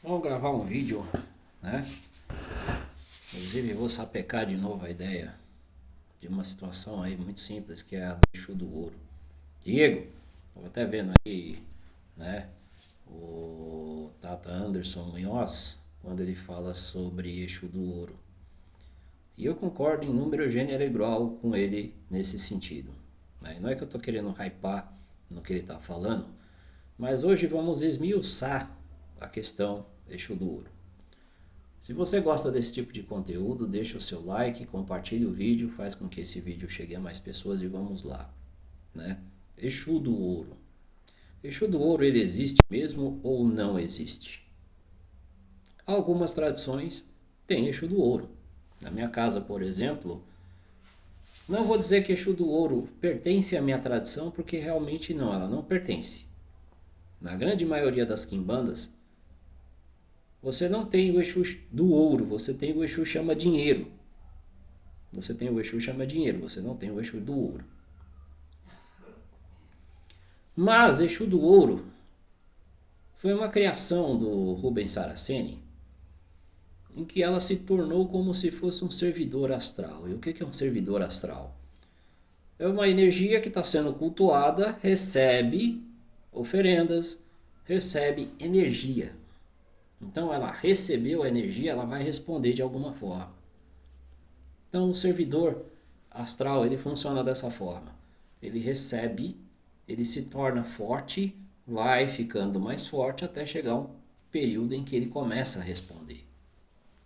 Vamos gravar um vídeo, né? Inclusive vou sapecar de novo a ideia de uma situação aí muito simples, que é a do Exu do Ouro. Diego, eu até vendo aí, né? O Tata Anderson Munhoz, quando ele fala sobre Exu do Ouro. E eu concordo em número, gênero e grau com ele nesse sentido, né? Não é que eu tô querendo hypar no que ele tá falando, mas hoje vamos esmiuçar a questão Exu do Ouro. Se você gosta desse tipo de conteúdo, deixa o seu like, compartilhe o vídeo, faz com que esse vídeo chegue a mais pessoas e vamos lá, né? Exu do Ouro. Exu do Ouro, ele existe mesmo ou não existe? Algumas tradições têm Exu do Ouro. Na minha casa, por exemplo, não vou dizer que Exu do Ouro pertence à minha tradição, porque realmente não, ela não pertence. Na grande maioria das quimbandas, você não tem o Exu do Ouro, você tem o Exu chama dinheiro. Você tem o Exu chama dinheiro, você não tem o Exu do Ouro. Mas Exu do Ouro foi uma criação do Rubens Saraceni, em que ela se tornou como se fosse um servidor astral. E o que é um servidor astral? É uma energia que está sendo cultuada, recebe oferendas, recebe energia. Então ela recebeu a energia, ela vai responder de alguma forma. Então o servidor astral, ele funciona dessa forma. Ele recebe, ele se torna forte, vai ficando mais forte até chegar um período em que ele começa a responder,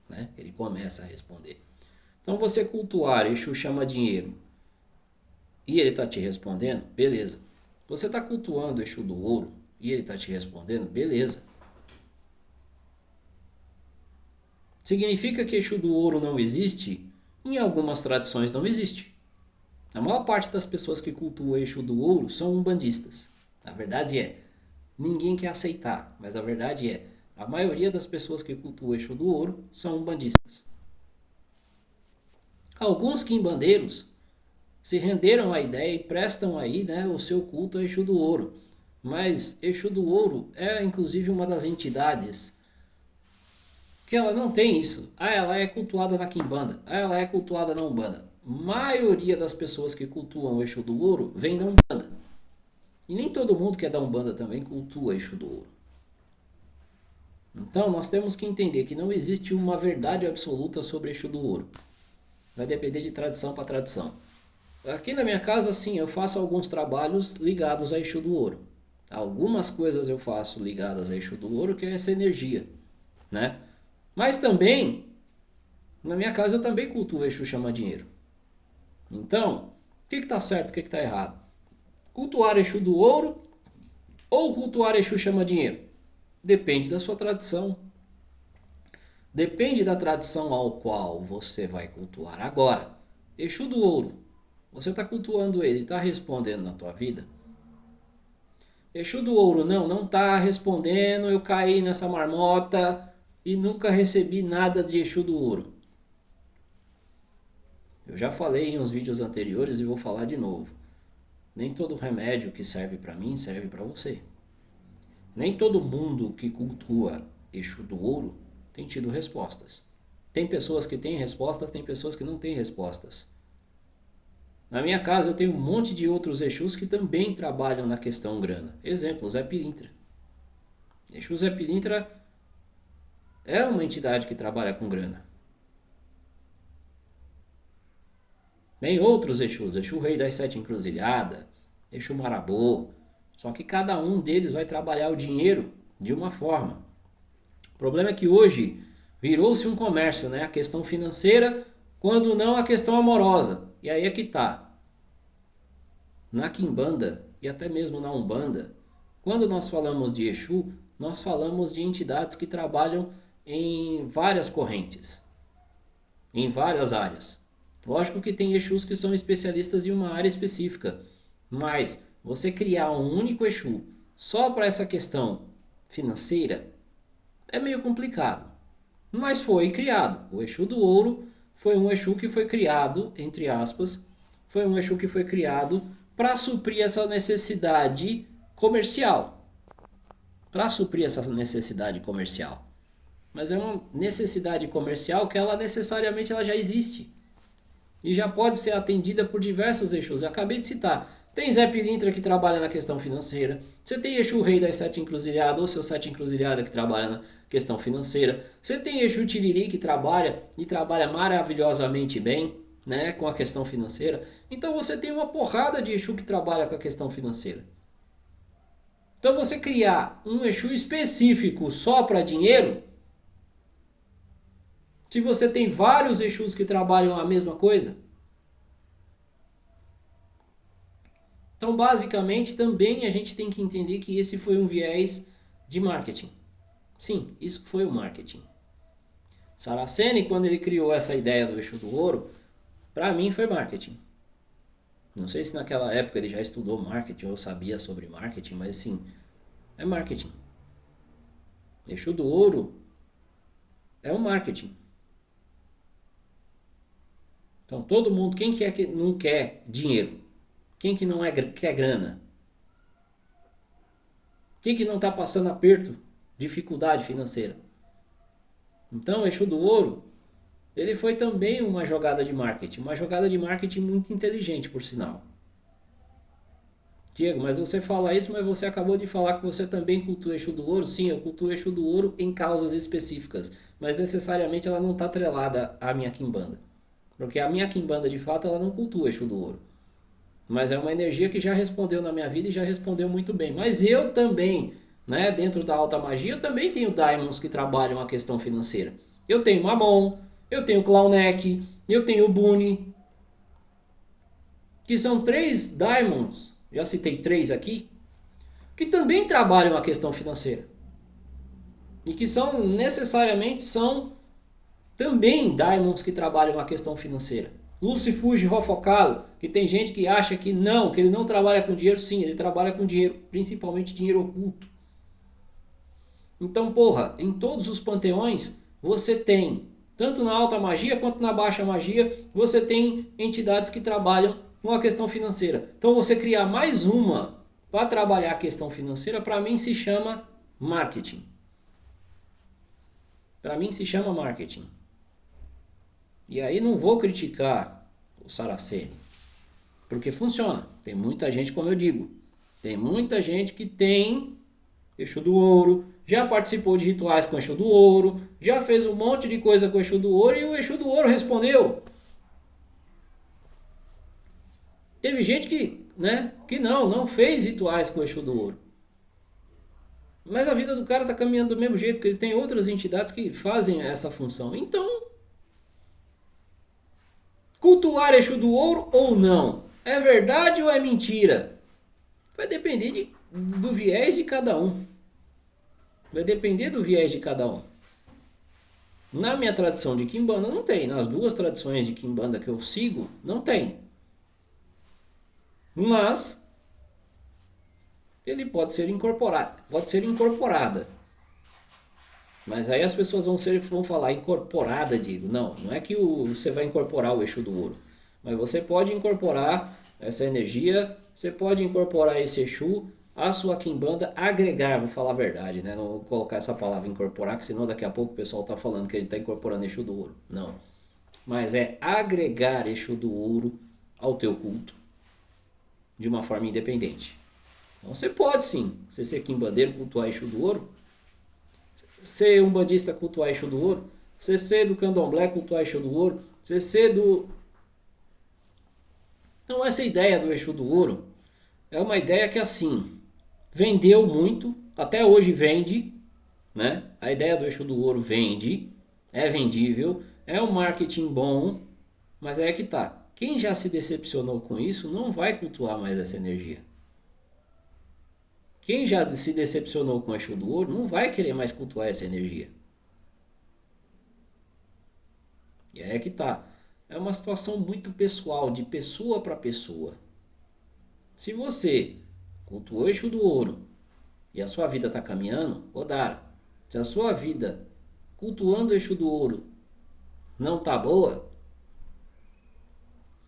né? Ele começa a responder. Então você cultuar Exu chama dinheiro e ele está te respondendo, beleza. Você está cultuando Exu do Ouro e ele está te respondendo, beleza. Significa que Exu do Ouro não existe? Em algumas tradições não existe. A maior parte das pessoas que cultuam Exu do Ouro são umbandistas. A verdade é, ninguém quer aceitar, mas a verdade é, a maioria das pessoas que cultuam Exu do Ouro são umbandistas. Alguns quimbandeiros se renderam à ideia e prestam aí, né, o seu culto a Exu do Ouro. Mas Exu do Ouro é inclusive uma das entidades que ela não tem isso. Ah, ela é cultuada na quimbanda. Ah, ela é cultuada na umbanda. A maioria das pessoas que cultuam o Exu do Ouro vem da umbanda. E nem todo mundo que é da umbanda também cultua Exu do Ouro. Então nós temos que entender que não existe uma verdade absoluta sobre Exu do Ouro. Vai depender de tradição para tradição. Aqui na minha casa, sim, eu faço alguns trabalhos ligados a Exu do Ouro. Algumas coisas eu faço ligadas a Exu do Ouro, que é essa energia, né? Mas também, na minha casa eu também cultuo o Exu chama dinheiro. Então, o que está certo e o que está errado? Cultuar Exu do Ouro ou cultuar Exu chama dinheiro? Depende da sua tradição. Depende da tradição ao qual você vai cultuar. Agora, Exu do Ouro, você está cultuando ele, está respondendo na tua vida? Exu do Ouro, não está respondendo, eu caí nessa marmota e nunca recebi nada de Exu do Ouro. Eu já falei em uns vídeos anteriores e vou falar de novo. Nem todo remédio que serve para mim serve para você. Nem todo mundo que cultua Exu do Ouro tem tido respostas. Tem pessoas que têm respostas, tem pessoas que não têm respostas. Na minha casa eu tenho um monte de outros Exus que também trabalham na questão grana. Exemplo, Zé Pilintra. Exu Zé Pilintra é uma entidade que trabalha com grana. Tem outros Exus, Exu Rei das Sete Encruzilhadas, Exu Marabô. Só que cada um deles vai trabalhar o dinheiro de uma forma. O problema é que hoje virou-se um comércio, né? A questão financeira, quando não a questão amorosa. E aí é que tá. Na quimbanda e até mesmo na umbanda, quando nós falamos de Exu, nós falamos de entidades que trabalham em várias correntes, em várias áreas. Lógico que tem Exus que são especialistas em uma área específica, mas você criar um único Exu só para essa questão financeira é meio complicado. Mas foi criado. O Exu do Ouro foi um Exu que foi criado, entre aspas, foi um Exu que foi criado para suprir essa necessidade comercial. Para suprir essa necessidade comercial. mas é uma necessidade comercial que ela necessariamente ela já existe. E já pode ser atendida por diversos Exus. Eu acabei de citar. Tem Zé Pilintra que trabalha na questão financeira. Você tem Exu Rei das Sete Encruzilhadas, ou seu Sete Encruzilhada que trabalha na questão financeira. Você tem Exu Tiriri que trabalha e trabalha maravilhosamente bem, né, com a questão financeira. Então você tem uma porrada de Exu que trabalha com a questão financeira. Então você criar um Exu específico só para dinheiro, se você tem vários Exus que trabalham a mesma coisa. Então basicamente também a gente tem que entender que esse foi um viés de marketing. Sim, isso foi o marketing. Saraceni, quando ele criou essa ideia do Exu do Ouro, para mim foi marketing. Não sei se naquela época ele já estudou marketing ou sabia sobre marketing, mas sim, é marketing. Exu do Ouro é um marketing. Então todo mundo, quem que é que não quer dinheiro? Quem que não quer grana? Quem que não está passando aperto, dificuldade financeira? Então o Exu do Ouro, ele foi também uma jogada de marketing muito inteligente, por sinal. Diego, mas você fala isso, mas você acabou de falar que você também cultua o Exu do Ouro. Sim, eu cultuo o Exu do Ouro em causas específicas, mas necessariamente ela não está atrelada à minha quimbanda. Porque a minha quimbanda, de fato, ela não cultua o Exu do Ouro. Mas é uma energia que já respondeu na minha vida e já respondeu muito bem. Mas eu também, né, dentro da alta magia, eu também tenho daimons que trabalham a questão financeira. Eu tenho Mamon, eu tenho Clowneck, eu tenho Buni, que são 3 daimons, já citei 3 aqui, que também trabalham a questão financeira. E que são necessariamente também daimons que trabalham a questão financeira. Lucifuge Rofocalo, que tem gente que acha que não, que ele não trabalha com dinheiro. Sim, ele trabalha com dinheiro, principalmente dinheiro oculto. Então, porra, em todos os panteões você tem, tanto na alta magia quanto na baixa magia, você tem entidades que trabalham com a questão financeira. Então você criar mais uma para trabalhar a questão financeira, para mim se chama marketing. Para mim se chama marketing. E aí não vou criticar o Saraceni, porque funciona. Tem muita gente, como eu digo, tem muita gente que tem Exu do Ouro, já participou de rituais com Exu do Ouro, já fez um monte de coisa com Exu do Ouro e o Exu do Ouro respondeu. Teve gente que, né, que não fez rituais com Exu do Ouro. Mas a vida do cara está caminhando do mesmo jeito, porque ele tem outras entidades que fazem essa função. Então, cultuar Exu do Ouro ou não? É verdade ou é mentira? Vai depender do viés de cada um. Vai depender do viés de cada um. Na minha tradição de Quimbanda não tem. Nas 2 tradições de Quimbanda que eu sigo, não tem. Mas ele pode ser incorporado. Pode ser incorporada. Mas aí as pessoas vão falar incorporada, digo. Não é que você vai incorporar o Exu do Ouro. Mas você pode incorporar essa energia, você pode incorporar esse Exu à sua quimbanda, agregar, vou falar a verdade, né? Não vou colocar essa palavra incorporar, que senão daqui a pouco o pessoal está falando que ele está incorporando Exu do Ouro. Não. Mas é agregar Exu do Ouro ao teu culto de uma forma independente. Então você pode sim, você ser quimbandeiro, cultuar Exu do Ouro, ser um bandista, cultuar Exu do Ouro, você ser do candomblé, cultuar Exu do Ouro, você ser do... Então essa ideia do Exu do Ouro é uma ideia que assim, vendeu muito, até hoje vende, né? A ideia do Exu do Ouro vende, é vendível, é um marketing bom, mas é que tá. Quem já se decepcionou com isso não vai cultuar mais essa energia. Quem já se decepcionou com o Exu do Ouro não vai querer mais cultuar essa energia. E aí é que tá. É uma situação muito pessoal, de pessoa para pessoa. Se você cultuou o Exu do Ouro e a sua vida está caminhando, Odara, se a sua vida cultuando o Exu do Ouro não tá boa,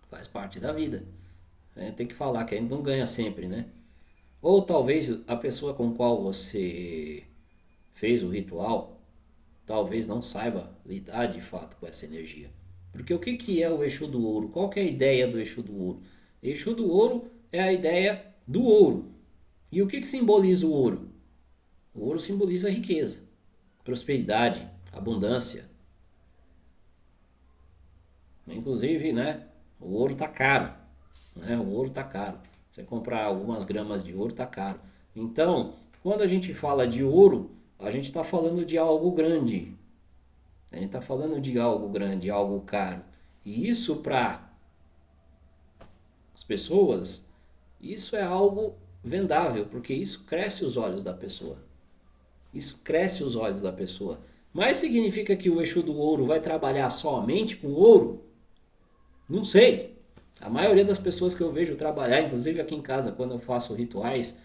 faz parte da vida. A gente tem que falar que a gente não ganha sempre, né? Ou talvez a pessoa com qual você fez o ritual, talvez não saiba lidar de fato com essa energia. Porque o que é o Exu do ouro? Qual que é a ideia do Exu do ouro? Exu do ouro é a ideia do ouro. E o que simboliza o ouro? O ouro simboliza riqueza, prosperidade, abundância. Inclusive, né, o ouro está caro. Né, o ouro está caro. Você comprar algumas gramas de ouro está caro. Então, quando a gente fala de ouro, a gente está falando de algo grande. A gente está falando de algo grande, algo caro. E isso para as pessoas, isso é algo vendável, porque isso cresce os olhos da pessoa. Isso cresce os olhos da pessoa. Mas significa que o Exu do ouro vai trabalhar somente com ouro? Não sei. A maioria das pessoas que eu vejo trabalhar, inclusive aqui em casa, quando eu faço rituais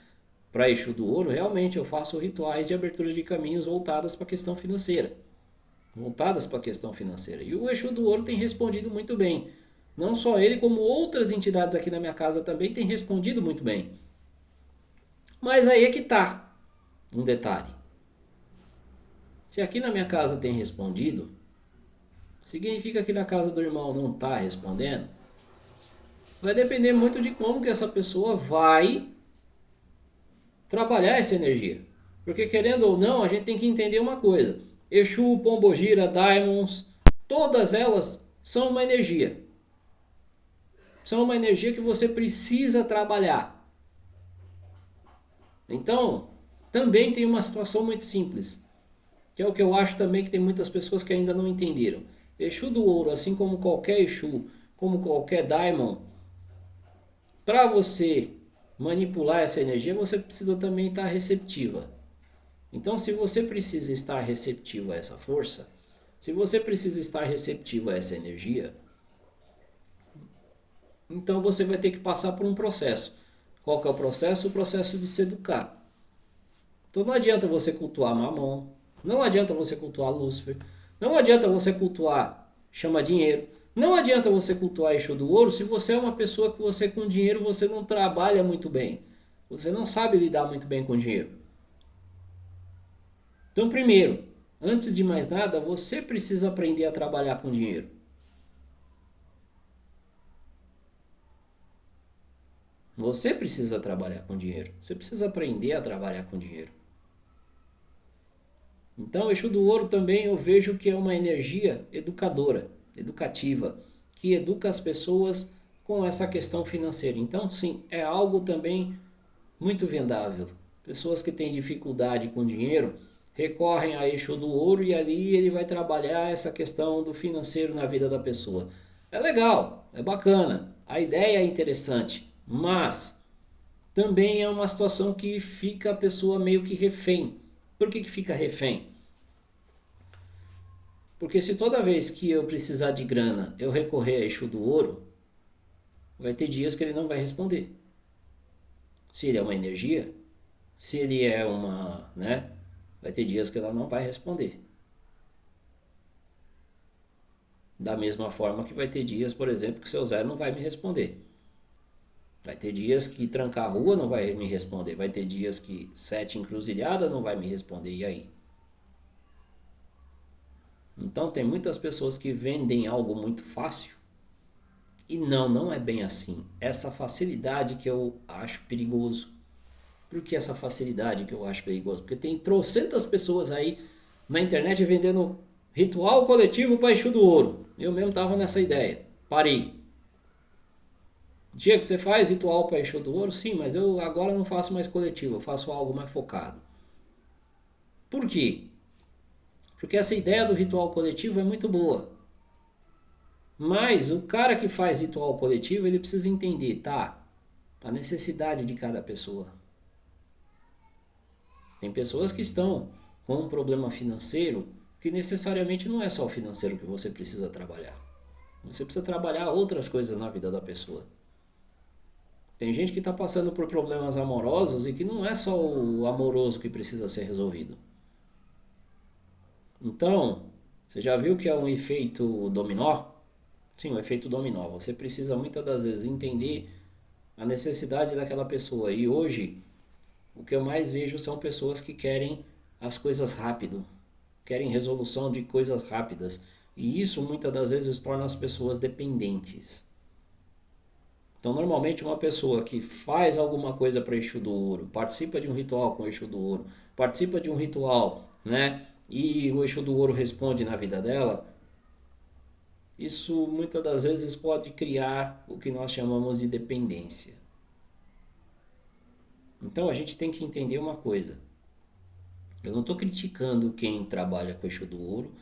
para Exu do ouro, realmente eu faço rituais de abertura de caminhos voltadas para a questão financeira. Voltadas para a questão financeira. E o Exu do ouro tem respondido muito bem. Não só ele, como outras entidades aqui na minha casa também têm respondido muito bem. Mas aí é que tá um detalhe. Se aqui na minha casa tem respondido, significa que na casa do irmão não está respondendo? Vai depender muito de como que essa pessoa vai trabalhar essa energia. Porque querendo ou não, a gente tem que entender uma coisa. Exu, Pombogira, Daimons, todas elas são uma energia. São uma energia que você precisa trabalhar. Então, também tem uma situação muito simples, que é o que eu acho também que tem muitas pessoas que ainda não entenderam. Exu do ouro, assim como qualquer Exu, como qualquer Daimon, para você manipular essa energia, você precisa também estar receptiva. Então, se você precisa estar receptivo a essa força, se você precisa estar receptivo a essa energia, então você vai ter que passar por um processo. Qual que é o processo? O processo de se educar. Então não adianta você cultuar Mamon, não adianta você cultuar Lúcifer, não adianta você cultuar Chama Dinheiro, não adianta você cultuar Exu do Ouro se você é uma pessoa que você com dinheiro você não trabalha muito bem. Você não sabe lidar muito bem com dinheiro. Então primeiro, antes de mais nada, você precisa aprender a trabalhar com dinheiro. Você precisa trabalhar com dinheiro. Você precisa aprender a trabalhar com dinheiro. Então, o Exu do Ouro também eu vejo que é uma energia educadora, educativa, que educa as pessoas com essa questão financeira. Então, sim, é algo também muito vendável. Pessoas que têm dificuldade com dinheiro recorrem a Exu do Ouro e ali ele vai trabalhar essa questão do financeiro na vida da pessoa. É legal, é bacana, a ideia é interessante, mas também é uma situação que fica a pessoa meio que refém. Por que fica refém? Porque se toda vez que eu precisar de grana eu recorrer a Exu do Ouro, vai ter dias que ele não vai responder. Se ele é uma energia, se ele é uma, né? Vai ter dias que ela não vai responder. Da mesma forma que vai ter dias, por exemplo, que seu Zé não vai me responder. Vai ter dias que trancar a rua não vai me responder. Vai ter dias que 7 encruzilhada não vai me responder. E aí? Então tem muitas pessoas que vendem algo muito fácil. E não é bem assim. Essa facilidade que eu acho perigoso. Por que essa facilidade que eu acho perigoso? Porque tem trocentas pessoas aí na internet vendendo ritual coletivo para Exu do Ouro. Eu mesmo estava nessa ideia. Parei. Dia que você faz ritual para Exu do Ouro? Sim, mas eu agora não faço mais coletivo. Eu faço algo mais focado. Por quê? Porque essa ideia do ritual coletivo é muito boa. Mas o cara que faz ritual coletivo, ele precisa entender, tá? A necessidade de cada pessoa. Tem pessoas que estão com um problema financeiro que necessariamente não é só o financeiro que você precisa trabalhar. Você precisa trabalhar outras coisas na vida da pessoa. Tem gente que está passando por problemas amorosos e que não é só o amoroso que precisa ser resolvido. Então, você já viu que é um efeito dominó? Sim, o efeito dominó. Você precisa muitas das vezes entender a necessidade daquela pessoa. E hoje, o que eu mais vejo são pessoas que querem as coisas rápido. querem resolução de coisas rápidas. E isso muitas das vezes torna as pessoas dependentes. Então, normalmente, uma pessoa que faz alguma coisa para Exu do Ouro, participa de um ritual com o Exu do Ouro, participa de um ritual, né? E o Exu do Ouro responde na vida dela, isso muitas das vezes pode criar o que nós chamamos de dependência. Então, a gente tem que entender uma coisa. Eu não estou criticando quem trabalha com o Exu do Ouro,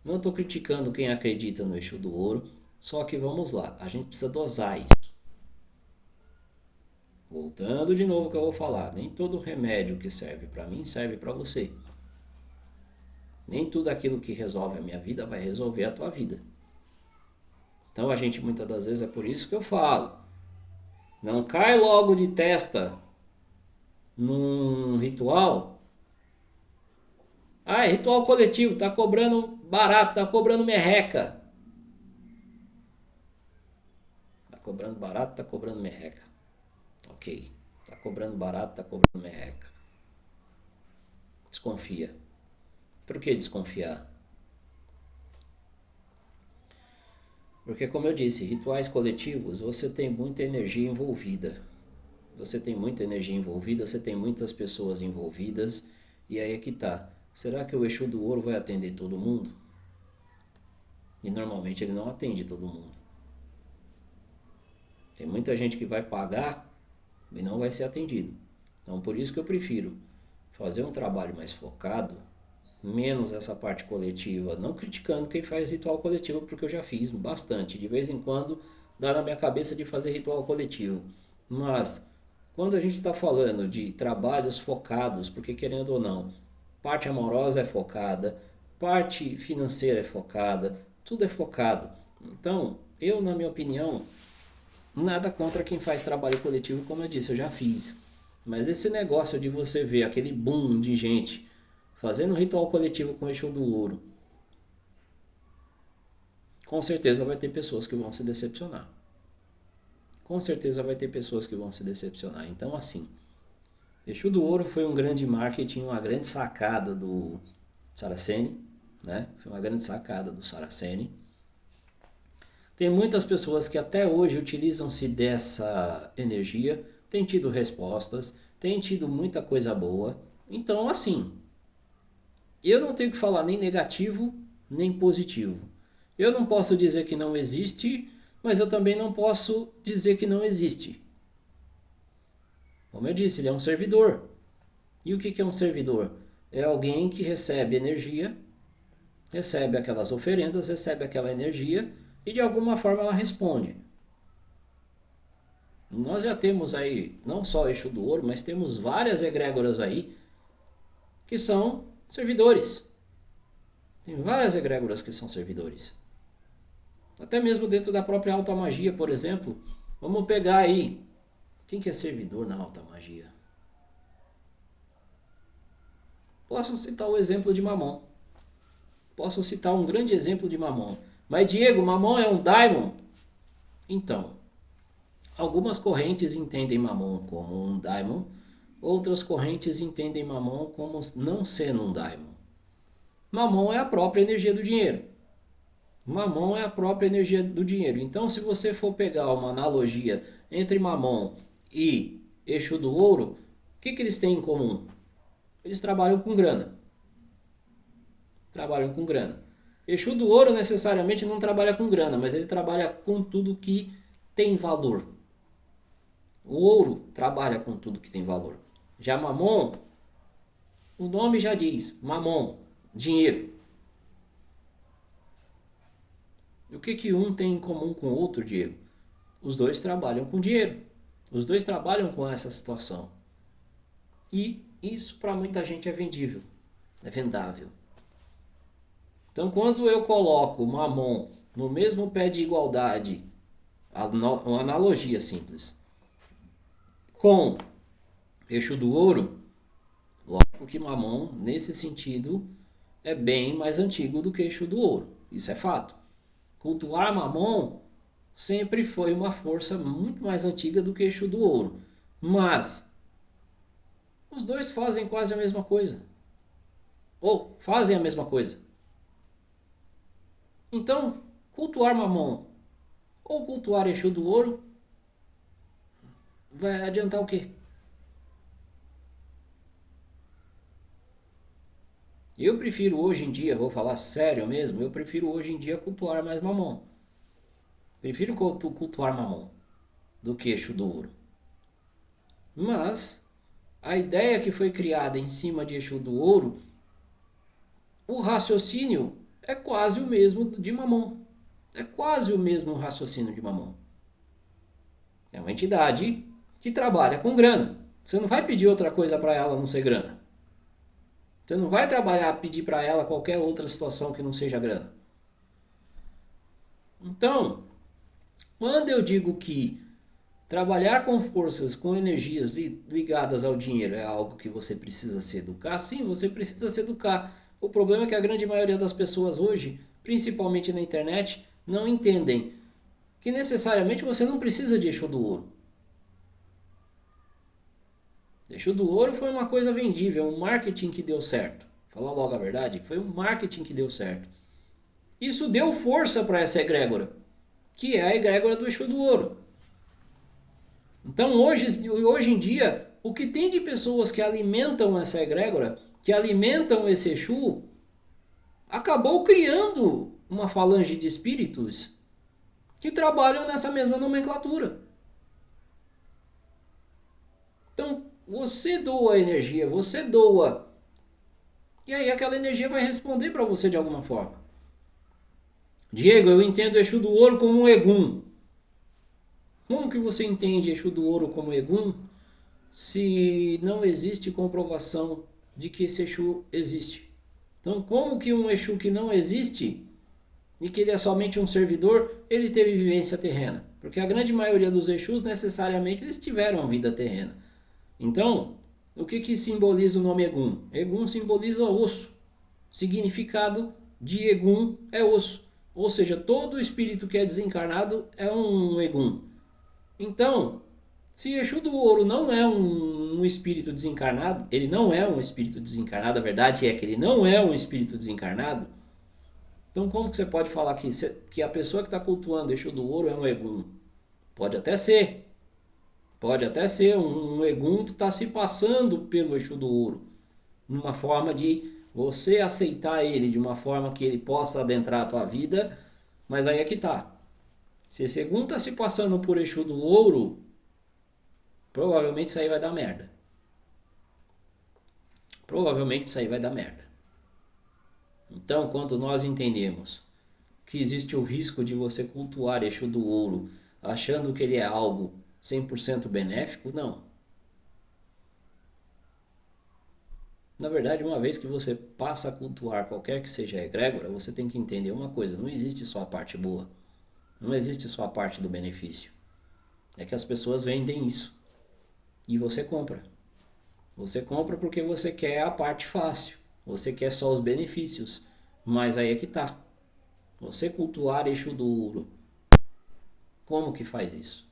não estou criticando quem acredita no Exu do Ouro, só que vamos lá, a gente precisa dosar isso. Voltando de novo ao que eu vou falar, nem todo remédio que serve para mim serve para você. Nem tudo aquilo que resolve a minha vida vai resolver a tua vida. Então a gente muitas das vezes, é por isso que eu falo, não cai logo de testa num ritual. Ah, é ritual coletivo, tá cobrando barato, tá cobrando merreca. Tá cobrando barato, tá cobrando merreca. Ok, tá cobrando barato, tá cobrando merreca. Desconfia. Por que desconfiar? Porque, como eu disse, rituais coletivos, você tem muita energia envolvida. Você tem muita energia envolvida, você tem muitas pessoas envolvidas, e aí é que tá. Será que o Exu do Ouro vai atender todo mundo? E normalmente ele não atende todo mundo. Tem muita gente que vai pagar e não vai ser atendido. Então, por isso que eu prefiro fazer um trabalho mais focado, menos essa parte coletiva, não criticando quem faz ritual coletivo, porque eu já fiz bastante. De vez em quando dá na minha cabeça de fazer ritual coletivo. Mas quando a gente está falando de trabalhos focados, porque querendo ou não, parte amorosa é focada, parte financeira é focada, tudo é focado. Então, eu, na minha opinião, nada contra quem faz trabalho coletivo, como eu disse, eu já fiz. Mas esse negócio de você ver aquele boom de gente fazendo um ritual coletivo com o Exu do Ouro, com certeza vai ter pessoas que vão se decepcionar. Com certeza vai ter pessoas que vão se decepcionar. Então, assim, Exu do Ouro foi um grande marketing, uma grande sacada do Saraceni, né? Foi uma grande sacada do Saraceni. Tem muitas pessoas que até hoje utilizam-se dessa energia, têm tido respostas, têm tido muita coisa boa. Então, assim, eu não tenho que falar nem negativo, nem positivo. Eu não posso dizer que não existe, mas eu também não posso dizer que não existe. Como eu disse, ele é um servidor. E o que é um servidor? É alguém que recebe energia, recebe aquelas oferendas, recebe aquela energia e de alguma forma ela responde. Nós já temos aí, não só o Exu do Ouro, mas temos várias egrégoras aí que são servidores. Tem várias egrégoras que são servidores. Até mesmo dentro da própria alta magia, por exemplo. Vamos pegar aí. Quem que é servidor na alta magia? Posso citar o exemplo de Mamon. Posso citar um grande exemplo de Mamon. Mas Diego, Mamon é um daimon? Então, algumas correntes entendem Mamon como um daimon. Outras correntes entendem Mamon como não sendo um daimon. Mamon é a própria energia do dinheiro. Mamon é a própria energia do dinheiro. Então, se você for pegar uma analogia entre Mamon e Exu do Ouro, o que eles têm em comum? Eles trabalham com grana. Trabalham com grana. Exu do Ouro necessariamente não trabalha com grana, mas ele trabalha com tudo que tem valor. O ouro trabalha com tudo que tem valor. Já Mamon, o nome já diz, Mamon, dinheiro. E o que um tem em comum com o outro, Diego? Os dois trabalham com dinheiro. Os dois trabalham com essa situação. E isso para muita gente é vendível, é vendável. Então, quando eu coloco Mamon no mesmo pé de igualdade, uma analogia simples, com Exu do Ouro, lógico que Mamon, nesse sentido, é bem mais antigo do que Exu do Ouro. Isso é fato. Cultuar Mamon sempre foi uma força muito mais antiga do que Exu do Ouro. Mas os dois fazem quase a mesma coisa. ou fazem a mesma coisa. Então, cultuar Mamon ou cultuar Exu do Ouro vai adiantar o quê? Eu prefiro hoje em dia, vou falar sério mesmo, eu prefiro hoje em dia cultuar mais Mamon. Prefiro cultuar Mamon do que Exu do Ouro. Mas a ideia que foi criada em cima de Exu do Ouro, o raciocínio é quase o mesmo de Mamon. É quase o mesmo raciocínio de Mamon. É uma entidade que trabalha com grana. Você não vai pedir outra coisa para ela não ser grana. Você não vai pedir para ela qualquer outra situação que não seja grana. Então, quando eu digo que trabalhar com forças, com energias ligadas ao dinheiro é algo que você precisa se educar, sim, você precisa se educar. O problema é que a grande maioria das pessoas hoje, principalmente na internet, não entendem que necessariamente você não precisa de Exu do Ouro. Exu do Ouro foi uma coisa vendível, um marketing que deu certo. Falar logo a verdade, foi um marketing que deu certo. Isso deu força para essa egrégora, que é a egrégora do Exu do Ouro. Então hoje em dia, o que tem de pessoas que alimentam essa egrégora, que alimentam esse Exu, acabou criando uma falange de espíritos que trabalham nessa mesma nomenclatura. Então, você doa energia, você doa. E aí aquela energia vai responder para você de alguma forma. Diego, eu entendo Exu do Ouro como um Egum. Como que você entende Exu do Ouro como Egum se não existe comprovação de que esse Exu existe? Então, como que um Exu que não existe e que ele é somente um servidor, ele teve vivência terrena? Porque a grande maioria dos Exus, necessariamente, eles tiveram vida terrena. Então, o que simboliza o nome Egum? Egum simboliza osso. Significado de Egum é osso. Ou seja, todo espírito que é desencarnado é um Egum. Então, se Exu do Ouro não é um espírito desencarnado, ele não é um espírito desencarnado, a verdade é que ele não é um espírito desencarnado, então como que você pode falar que a pessoa que está cultuando Exu do Ouro é um Egum? Pode até ser. Pode até ser um Egum que está se passando pelo Exu do Ouro. Numa forma de você aceitar ele, de uma forma que ele possa adentrar a tua vida, mas aí é que tá. Se esse Egum está se passando por Exu do Ouro, provavelmente isso aí vai dar merda. Provavelmente isso aí vai dar merda. Então, quando nós entendemos que existe o risco de você cultuar Exu do Ouro, achando que ele é algo 100% benéfico, não. Na verdade, uma vez que você passa a cultuar qualquer que seja a egrégora, você tem que entender uma coisa, não existe só a parte boa. Não existe só a parte do benefício. É que as pessoas vendem isso. E você compra. Você compra porque você quer a parte fácil. Você quer só os benefícios. Mas aí é que tá. Você cultuar Exu do Ouro. Como que faz isso?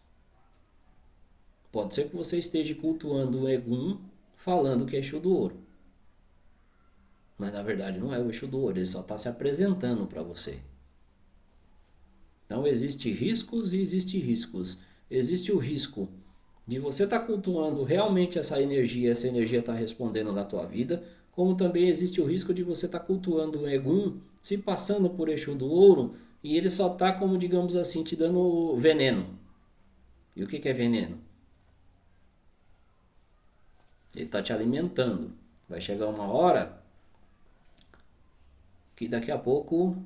Pode ser que você esteja cultuando o Egum falando que é Exu do Ouro. Mas na verdade não é o Exu do Ouro. Ele só está se apresentando para você. Então existe riscos e existe riscos. Existe o risco de você estar cultuando realmente essa energia está respondendo na tua vida, como também existe o risco de você estar cultuando um Egum, se passando por Exu do Ouro, e ele só está, como digamos assim, te dando veneno. E o que é veneno? Ele está te alimentando. Vai chegar uma hora que daqui a pouco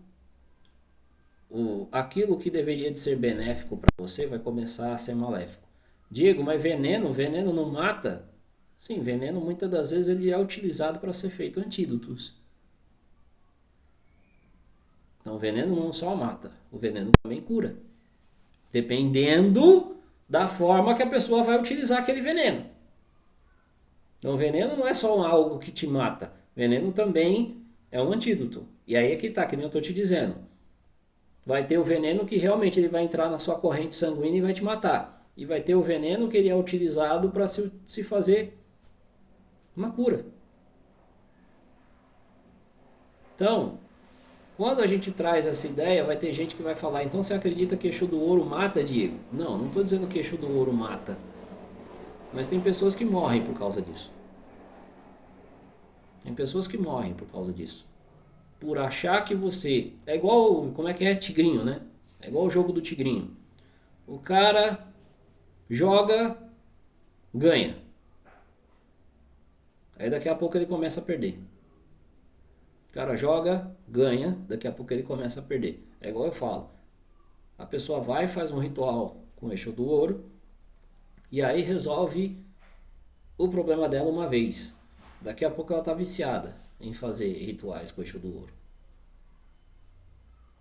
aquilo que deveria de ser benéfico para você vai começar a ser maléfico. Diego, mas veneno não mata? Sim, veneno muitas das vezes ele é utilizado para ser feito antídotos. Então o veneno não só mata, o veneno também cura. Dependendo da forma que a pessoa vai utilizar aquele veneno. Então o veneno não é só algo que te mata, o veneno também é um antídoto. E aí é que tá, que nem eu tô te dizendo. Vai ter o veneno que realmente ele vai entrar na sua corrente sanguínea e vai te matar. E vai ter o veneno que ele é utilizado para se fazer uma cura. Então, quando a gente traz essa ideia, vai ter gente que vai falar, então você acredita que Exu do Ouro mata, Diego? Não, não estou dizendo que Exu do Ouro mata. Mas tem pessoas que morrem por causa disso. Tem pessoas que morrem por causa disso. Por achar que você... É igual, como é que é? Tigrinho, né? É igual o jogo do tigrinho. O cara joga, ganha. Aí daqui a pouco ele começa a perder. O cara joga, ganha, daqui a pouco ele começa a perder. É igual eu falo. A pessoa vai, faz um ritual com o Exu do Ouro e aí resolve o problema dela uma vez. Daqui a pouco ela está viciada em fazer rituais com o Exu do Ouro.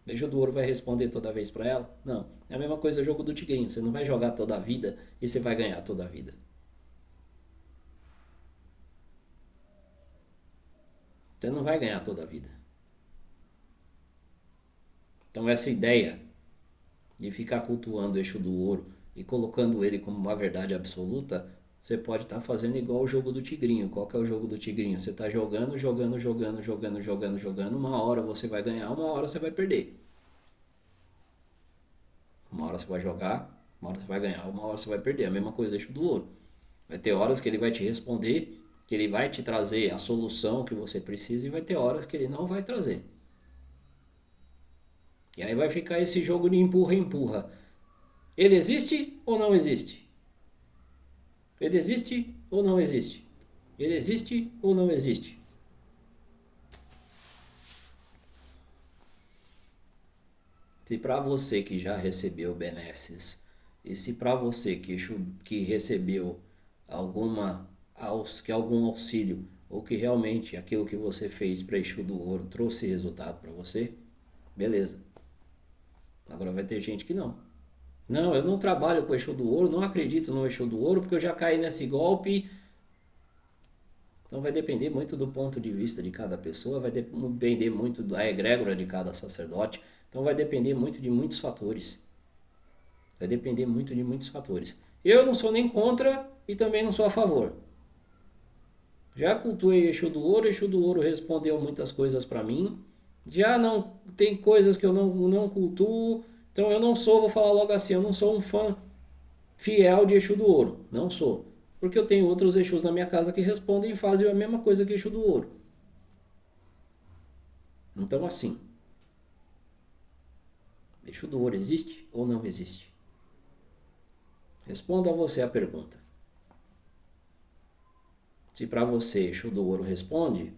O Exu do Ouro vai responder toda vez para ela? Não. É a mesma coisa o jogo do tigrinho. Você não vai jogar toda a vida e você vai ganhar toda a vida. Você não vai ganhar toda a vida. Então essa ideia de ficar cultuando o Exu do Ouro e colocando ele como uma verdade absoluta, você pode estar fazendo igual o jogo do tigrinho. Qual que é o jogo do tigrinho? Você está jogando, uma hora você vai ganhar, uma hora você vai perder. Uma hora você vai jogar, uma hora você vai ganhar, uma hora você vai perder. A mesma coisa do Exu do Ouro. Vai ter horas que ele vai te responder, que ele vai te trazer a solução que você precisa e vai ter horas que ele não vai trazer. E aí vai ficar esse jogo de empurra-empurra. Ele existe ou não existe? Ele existe ou não existe? Ele existe ou não existe? Se para você que já recebeu benesses e se para você que recebeu algum auxílio ou que realmente aquilo que você fez para Exu do Ouro trouxe resultado para você, beleza. Agora vai ter gente que não. Não, eu não trabalho com o Exu do Ouro, não acredito no Exu do Ouro porque eu já caí nesse golpe. Então vai depender muito do ponto de vista de cada pessoa, vai depender muito da egrégora de cada sacerdote. Então vai depender muito de muitos fatores. Vai depender muito de muitos fatores. Eu não sou nem contra e também não sou a favor. Já cultuei Exu do Ouro respondeu muitas coisas para mim. Já não tem coisas que eu não cultuo. Então eu não sou, vou falar logo assim, eu não sou um fã fiel de Exu do Ouro. Não sou. Porque eu tenho outros Exus na minha casa que respondem e fazem a mesma coisa que Exu do Ouro. Então assim, Exu do Ouro existe ou não existe? Responda a você a pergunta. Se para você Exu do Ouro responde,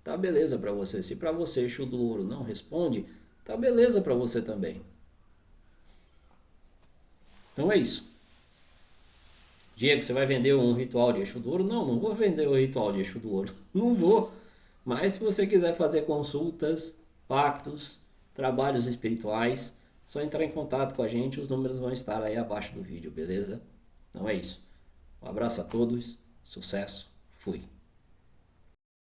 tá beleza para você. Se para você Exu do Ouro não responde, tá beleza para você também. Então é isso. Diego, você vai vender um ritual de Exu do Ouro? Não, não vou vender o ritual de Exu do Ouro. Não vou. Mas se você quiser fazer consultas, pactos, trabalhos espirituais, só entrar em contato com a gente, os números vão estar aí abaixo do vídeo, beleza? Então é isso. Um abraço a todos, sucesso, fui.